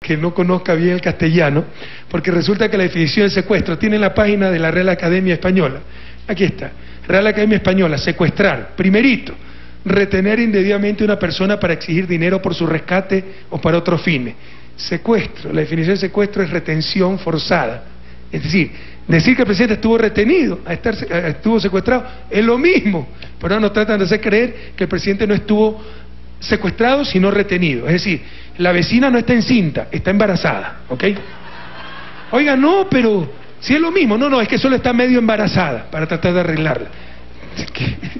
que no conozca bien el castellano, porque resulta que la definición de secuestro tiene en la página de la Real Academia Española. Aquí está, Real Academia Española, secuestrar, primerito, retener indebidamente a una persona para exigir dinero por su rescate o para otros fines. Secuestro, la definición de secuestro es retención forzada. Es decir que el presidente estuvo retenido, estuvo secuestrado, es lo mismo, pero ahora nos tratan de hacer creer que el presidente no estuvo secuestrado sino retenido. Es decir, la vecina no está encinta, está embarazada, ¿ok? Oiga, no, pero si es lo mismo, no, es que solo está medio embarazada para tratar de arreglarla.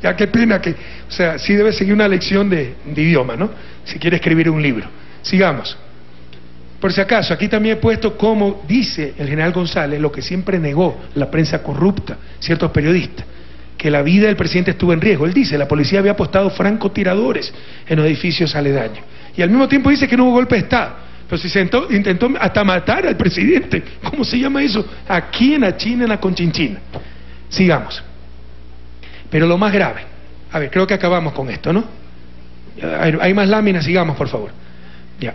Ya qué pena que, o sea, sí debe seguir una lección de idioma, ¿no? Si quiere escribir un libro. Sigamos. Por si acaso, aquí también he puesto como dice el general González, lo que siempre negó la prensa corrupta, ciertos periodistas, que la vida del presidente estuvo en riesgo. Él dice, la policía había apostado francotiradores en los edificios aledaños. Y al mismo tiempo dice que no hubo golpe de Estado. Pero si intentó hasta matar al presidente, ¿cómo se llama eso? Aquí en la China, en la Conchinchina. Sigamos. Pero lo más grave, a ver, creo que acabamos con esto, ¿no? Hay más láminas, sigamos, por favor. Ya.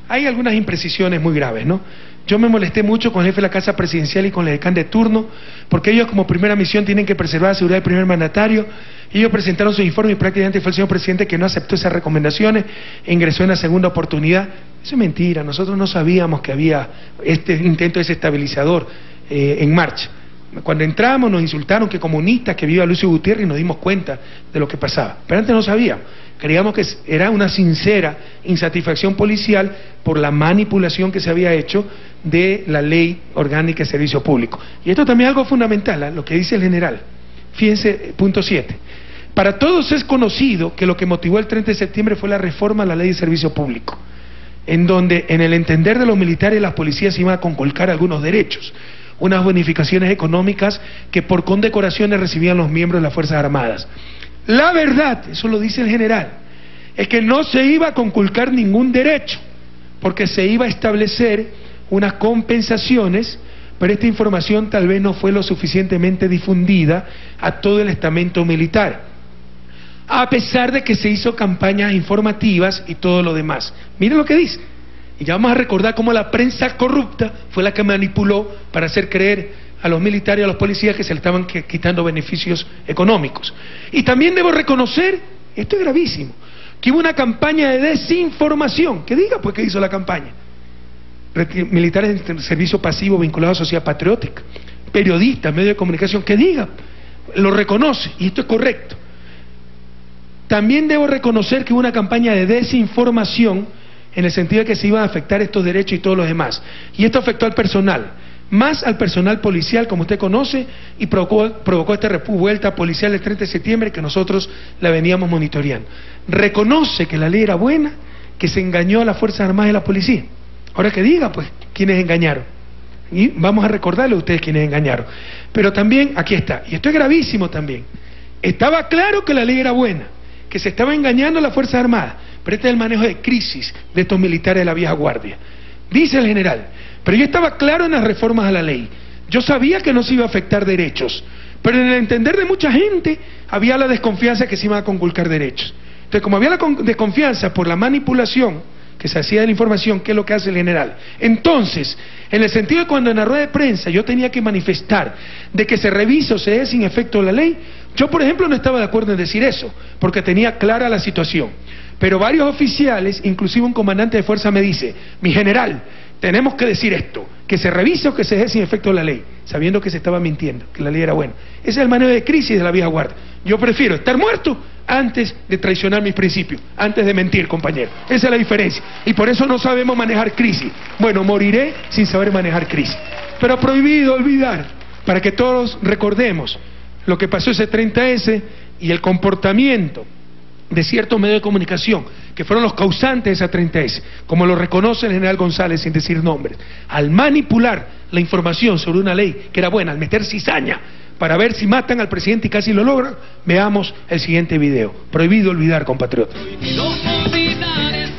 Hay algunas imprecisiones muy graves, ¿no? Yo me molesté mucho con el jefe de la Casa Presidencial y con el decán de turno, porque ellos como primera misión tienen que preservar la seguridad del primer mandatario. Ellos presentaron sus informes y prácticamente fue el señor presidente que no aceptó esas recomendaciones e ingresó en la segunda oportunidad. Eso es mentira, nosotros no sabíamos que había este intento desestabilizador en marcha. Cuando entramos nos insultaron que comunistas, que viva Lucio Gutiérrez, y nos dimos cuenta de lo que pasaba. Pero antes no sabíamos. Creíamos que era una sincera insatisfacción policial por la manipulación que se había hecho de la Ley Orgánica de Servicio Público. Y esto también es algo fundamental, lo que dice el general. Fíjense, punto 7. Para todos es conocido que lo que motivó el 30 de septiembre fue la reforma a la Ley de Servicio Público, en donde en el entender de los militares y las policías se iban a conculcar algunos derechos, unas bonificaciones económicas que por condecoraciones recibían los miembros de las Fuerzas Armadas. La verdad, eso lo dice el general, es que no se iba a conculcar ningún derecho, porque se iba a establecer unas compensaciones, pero esta información tal vez no fue lo suficientemente difundida a todo el estamento militar, a pesar de que se hizo campañas informativas y todo lo demás. Miren lo que dice. Y ya vamos a recordar cómo la prensa corrupta fue la que manipuló para hacer creer a los militares y a los policías que se le estaban quitando beneficios económicos. Y también debo reconocer, esto es gravísimo, que hubo una campaña de desinformación. Que diga pues qué hizo la campaña. Militares en servicio pasivo vinculados a Sociedad Patriótica, periodistas, medios de comunicación, que diga, lo reconoce, y esto es correcto. También debo reconocer que hubo una campaña de desinformación en el sentido de que se iban a afectar estos derechos y todos los demás. Y esto afectó al personal, más al personal policial, como usted conoce, y provocó esta revuelta policial el 30 de septiembre que nosotros la veníamos monitoreando. Reconoce que la ley era buena, que se engañó a las Fuerzas Armadas y a la policía. Ahora que diga, pues, quiénes engañaron. Y vamos a recordarle a ustedes quiénes engañaron. Pero también, aquí está, y esto es gravísimo también, estaba claro que la ley era buena, que se estaba engañando a las Fuerzas Armadas, pero este es el manejo de crisis de estos militares de la vieja guardia. Dice el general, pero yo estaba claro en las reformas a la ley, yo sabía que no se iba a afectar derechos, pero en el entender de mucha gente había la desconfianza que se iban a conculcar derechos. Entonces, como había la desconfianza por la manipulación que se hacía de la información, ¿qué es lo que hace el general? Entonces, en el sentido de cuando en la rueda de prensa yo tenía que manifestar de que se revise o se dé sin efecto la ley, yo por ejemplo no estaba de acuerdo en decir eso, porque tenía clara la situación. Pero varios oficiales, inclusive un comandante de fuerza me dice, mi general, tenemos que decir esto, que se revise o que se dé sin efecto la ley, sabiendo que se estaba mintiendo, que la ley era buena. Ese es el manejo de crisis de la vieja guardia. Yo prefiero estar muerto antes de traicionar mis principios, antes de mentir, compañero. Esa es la diferencia. Y por eso no sabemos manejar crisis. Bueno, moriré sin saber manejar crisis. Pero prohibido olvidar, para que todos recordemos lo que pasó ese 30S y el comportamiento de ciertos medios de comunicación que fueron los causantes de esa 30S, como lo reconoce el general González sin decir nombres, al manipular la información sobre una ley que era buena, al meter cizaña para ver si matan al presidente y casi lo logran. Veamos el siguiente video. Prohibido olvidar, compatriotas.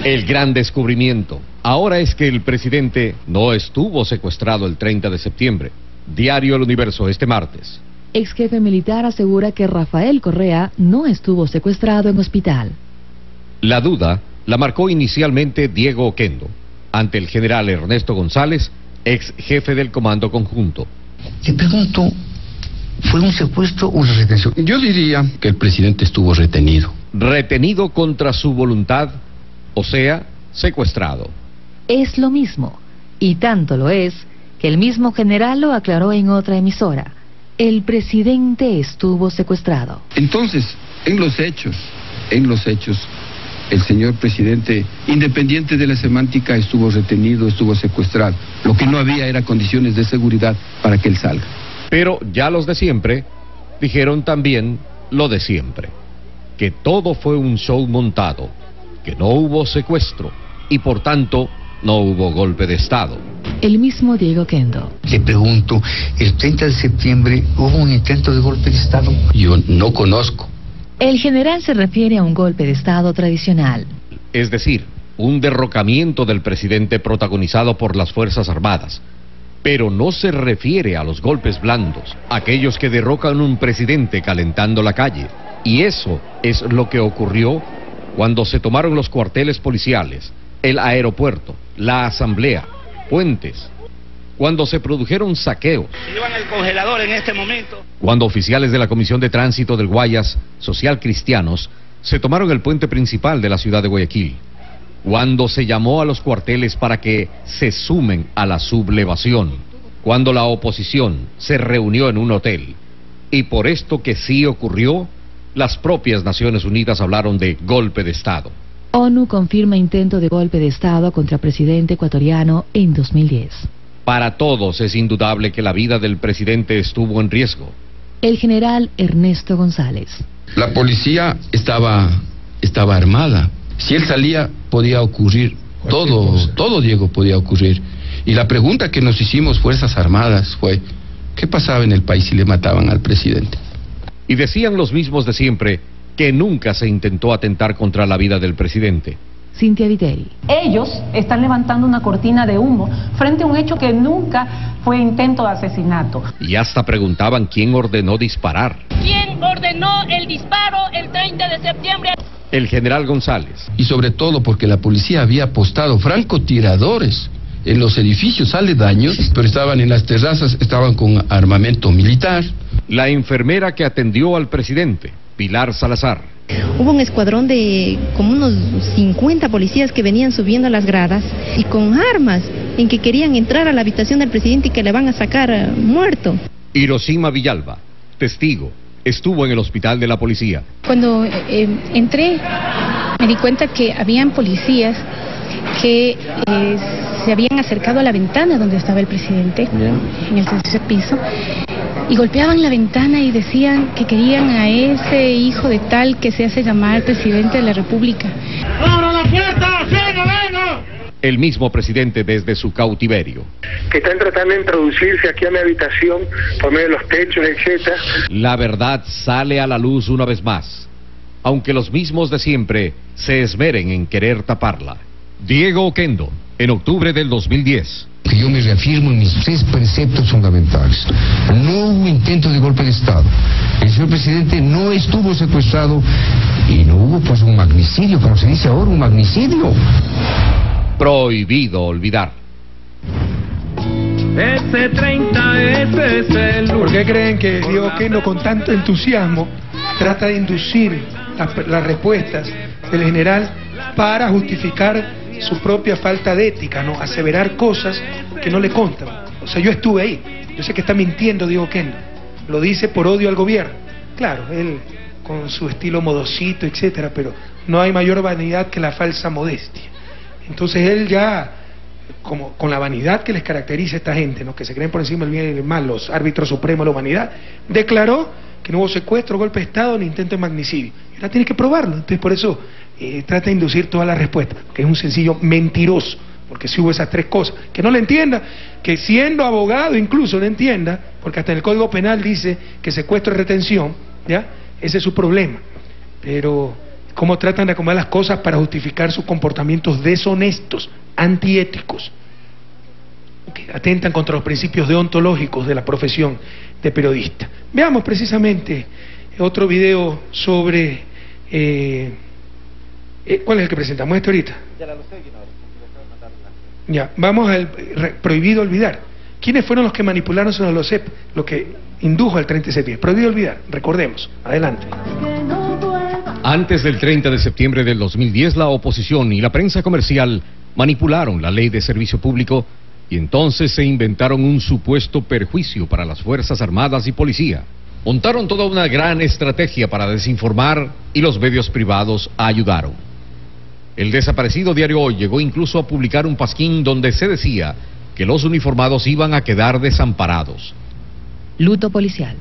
El gran descubrimiento ahora es que el presidente no estuvo secuestrado el 30 de septiembre. Diario El Universo este martes. Ex jefe militar asegura que Rafael Correa no estuvo secuestrado en hospital. La duda la marcó inicialmente Diego Oquendo, ante el general Ernesto González, ex jefe del Comando Conjunto. Te pregunto, ¿fue un secuestro o una retención? Yo diría que el presidente estuvo retenido. Retenido contra su voluntad, o sea, secuestrado. Es lo mismo, y tanto lo es, que el mismo general lo aclaró en otra emisora. El presidente estuvo secuestrado. Entonces, en los hechos, el señor presidente, independiente de la semántica, estuvo retenido, estuvo secuestrado. Lo que no había era condiciones de seguridad para que él salga. Pero ya los de siempre dijeron también lo de siempre, que todo fue un show montado, que no hubo secuestro y por tanto no hubo golpe de Estado. El mismo Diego Oquendo. Te pregunto, ¿el 30 de septiembre hubo un intento de golpe de Estado? Yo no conozco. El general se refiere a un golpe de Estado tradicional. Es decir, un derrocamiento del presidente protagonizado por las Fuerzas Armadas. Pero no se refiere a los golpes blandos, aquellos que derrocan un presidente calentando la calle. Y eso es lo que ocurrió cuando se tomaron los cuarteles policiales, el aeropuerto, la asamblea, puentes, cuando se produjeron saqueos, llevan el congelador en este momento, cuando oficiales de la Comisión de Tránsito del Guayas, social cristianos, se tomaron el puente principal de la ciudad de Guayaquil, cuando se llamó a los cuarteles para que se sumen a la sublevación, cuando la oposición se reunió en un hotel. Y por esto que sí ocurrió, las propias Naciones Unidas hablaron de golpe de Estado. ONU confirma intento de golpe de Estado contra presidente ecuatoriano en 2010. Para todos es indudable que la vida del presidente estuvo en riesgo. El general Ernesto González. La policía estaba armada. Si él salía, podía ocurrir todo, Diego, podía ocurrir. Y la pregunta que nos hicimos Fuerzas Armadas fue, ¿qué pasaba en el país si le mataban al presidente? Y decían los mismos de siempre que nunca se intentó atentar contra la vida del presidente. Cintia Viteri. Ellos están levantando una cortina de humo frente a un hecho que nunca fue intento de asesinato. Y hasta preguntaban quién ordenó disparar. ¿Quién ordenó el disparo el 30 de septiembre? El general González. Y sobre todo porque la policía había apostado francotiradores en los edificios aledaños, pero estaban en las terrazas, estaban con armamento militar. La enfermera que atendió al presidente, Pilar Salazar. Hubo un escuadrón de como unos 50 policías que venían subiendo las gradas y con armas en que querían entrar a la habitación del presidente y que le van a sacar muerto. Hiroshima Villalba, testigo, estuvo en el hospital de la policía. Cuando entré me di cuenta que habían policías que se habían acercado a la ventana donde estaba el presidente, en el tercer piso, y golpeaban la ventana y decían que querían a ese hijo de tal que se hace llamar presidente de la República. ¡Abra la puerta! ¡Venga, venga! El mismo presidente desde su cautiverio. Que están tratando de introducirse aquí a mi habitación por medio de los techos, etc. La verdad sale a la luz una vez más, aunque los mismos de siempre se esmeren en querer taparla. Diego Oquendo, en octubre del 2010. Que yo me reafirmo en mis 3 preceptos fundamentales. No hubo intento de golpe de Estado. El señor presidente no estuvo secuestrado y no hubo pues un magnicidio, como se dice ahora, un magnicidio. Prohibido olvidar. Ese 30, ese es el... ¿Por qué creen que Diego Oquendo con tanto entusiasmo trata de inducir las respuestas del general para justificar su propia falta de ética, ¿no? Aseverar cosas que no le constan? O sea, yo estuve ahí, yo sé que está mintiendo Diego Oquendo, lo dice por odio al gobierno. Claro, él con su estilo modosito, etcétera, pero no hay mayor vanidad que la falsa modestia. Entonces él ya, como con la vanidad que les caracteriza a esta gente, ¿no? Que se creen por encima del bien y del mal, los árbitros supremos de la humanidad, declaró que no hubo secuestro, golpe de Estado ni intento de magnicidio. Y ahora tiene que probarlo, entonces por eso trata de inducir toda la respuesta, que es un sencillo mentiroso, porque si hubo esas 3 cosas, que no le entienda, que siendo abogado incluso no entienda, porque hasta en el Código Penal dice que secuestro es retención, ¿ya? Ese es su problema. Pero cómo tratan de acomodar las cosas para justificar sus comportamientos deshonestos, antiéticos, que atentan contra los principios deontológicos de la profesión de periodista. Veamos precisamente otro video sobre ¿Cuál es el que presentamos? ¿Este ahorita? Ya, vamos al prohibido olvidar. ¿Quiénes fueron los que manipularon sobre los CEP? Lo que indujo al 30 de septiembre. Prohibido olvidar, recordemos. Adelante. Antes del 30 de septiembre del 2010, la oposición y la prensa comercial manipularon la ley de servicio público y entonces se inventaron un supuesto perjuicio para las Fuerzas Armadas y Policía. Montaron toda una gran estrategia para desinformar y los medios privados ayudaron. El desaparecido Diario Hoy llegó incluso a publicar un pasquín donde se decía que los uniformados iban a quedar desamparados. Luto policial.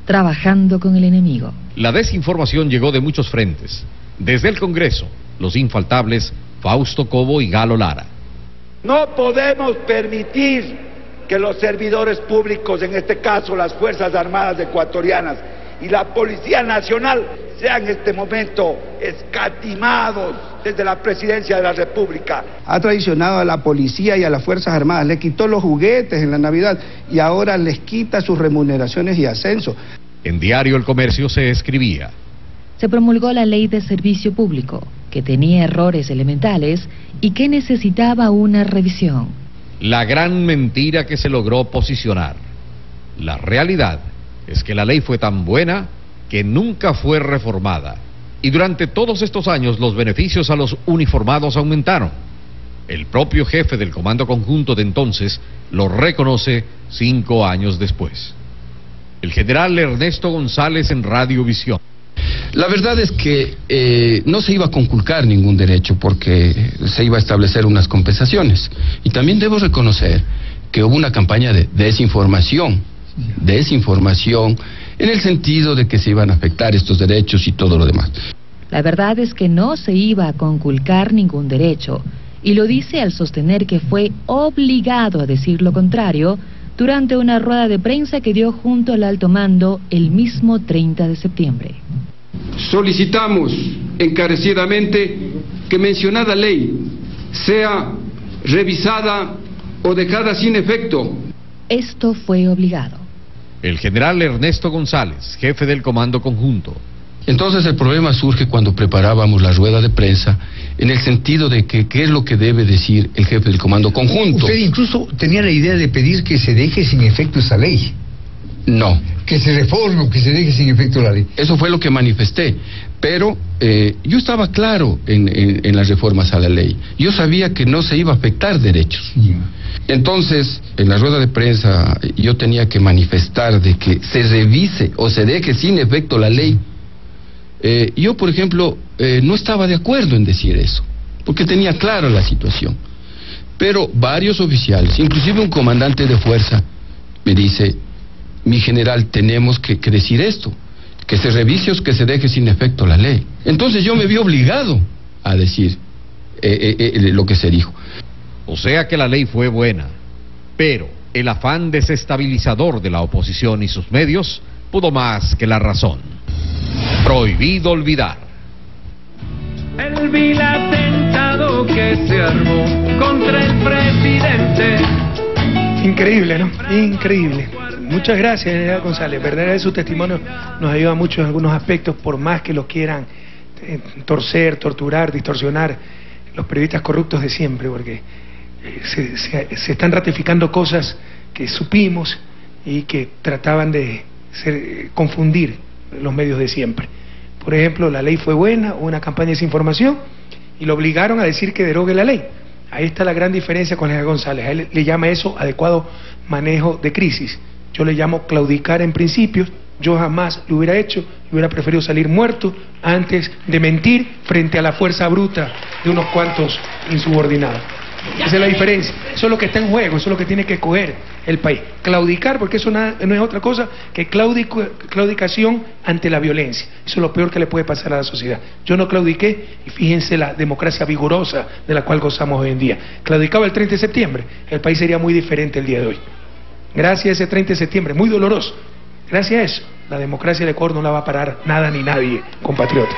Trabajando con el enemigo. La desinformación llegó de muchos frentes. Desde el Congreso, los infaltables Fausto Cobo y Galo Lara. No podemos permitir que los servidores públicos, en este caso las Fuerzas Armadas ecuatorianas y la Policía Nacional, sean en este momento escatimados desde la Presidencia de la República. Ha traicionado a la policía y a las Fuerzas Armadas, le quitó los juguetes en la Navidad y ahora les quita sus remuneraciones y ascenso. En Diario El Comercio se escribía: se promulgó la ley de servicio público, que tenía errores elementales y que necesitaba una revisión. La gran mentira que se logró posicionar. La realidad es que la ley fue tan buena que nunca fue reformada. Y durante todos estos años los beneficios a los uniformados aumentaron. El propio jefe del Comando Conjunto de entonces lo reconoce 5 años después. El general Ernesto González en Radiovisión. La verdad es que no se iba a conculcar ningún derecho porque se iba a establecer unas compensaciones. Y también debo reconocer que hubo una campaña de desinformación en el sentido de que se iban a afectar estos derechos y todo lo demás. La verdad es que no se iba a conculcar ningún derecho, y lo dice al sostener que fue obligado a decir lo contrario durante una rueda de prensa que dio junto al alto mando el mismo 30 de septiembre. Solicitamos encarecidamente que mencionada ley sea revisada o dejada sin efecto. Esto fue obligado. El general Ernesto González, jefe del Comando Conjunto. Entonces el problema surge cuando preparábamos la rueda de prensa, en el sentido de que qué es lo que debe decir el jefe del Comando Conjunto. Usted incluso tenía la idea de pedir que se deje sin efecto esa ley. No. Que se reforme o que se deje sin efecto la ley. Eso fue lo que manifesté, pero yo estaba claro en las reformas a la ley. Yo sabía que no se iba a afectar derechos. Entonces, en la rueda de prensa yo tenía que manifestar de que se revise o se deje sin efecto la ley. Yo, por ejemplo, no estaba de acuerdo en decir eso, porque tenía clara la situación. Pero varios oficiales, inclusive un comandante de fuerza, me dice: mi general, tenemos que decir esto, que se revise o que se deje sin efecto la ley. Entonces yo me vi obligado a decir lo que se dijo. O sea que la ley fue buena, pero el afán desestabilizador de la oposición y sus medios pudo más que la razón. Prohibido olvidar. El vil atentado que se armó contra el presidente. Increíble, ¿no? Increíble. Muchas gracias, general González. Verdad, su testimonio nos ayuda mucho en algunos aspectos, por más que lo quieran torcer, torturar, distorsionar los periodistas corruptos de siempre, porque se están ratificando cosas que supimos y que trataban de confundir los medios de siempre. Por ejemplo, la ley fue buena, hubo una campaña de desinformación y lo obligaron a decir que derogue la ley. Ahí está la gran diferencia con el general González. A él le llama eso adecuado manejo de crisis. Yo le llamo claudicar en principios. Yo jamás lo hubiera hecho, hubiera preferido salir muerto antes de mentir frente a la fuerza bruta de unos cuantos insubordinados. Esa es la diferencia, eso es lo que está en juego, eso es lo que tiene que escoger el país. Claudicar, porque eso no es otra cosa que claudicación ante la violencia. Eso es lo peor que le puede pasar a la sociedad. Yo no claudiqué y fíjense la democracia vigorosa de la cual gozamos hoy en día. Claudicaba el 30 de septiembre, el país sería muy diferente el día de hoy. Gracias a ese 30 de septiembre, muy doloroso, gracias a eso, la democracia de Ecuador no la va a parar nada ni nadie, compatriota.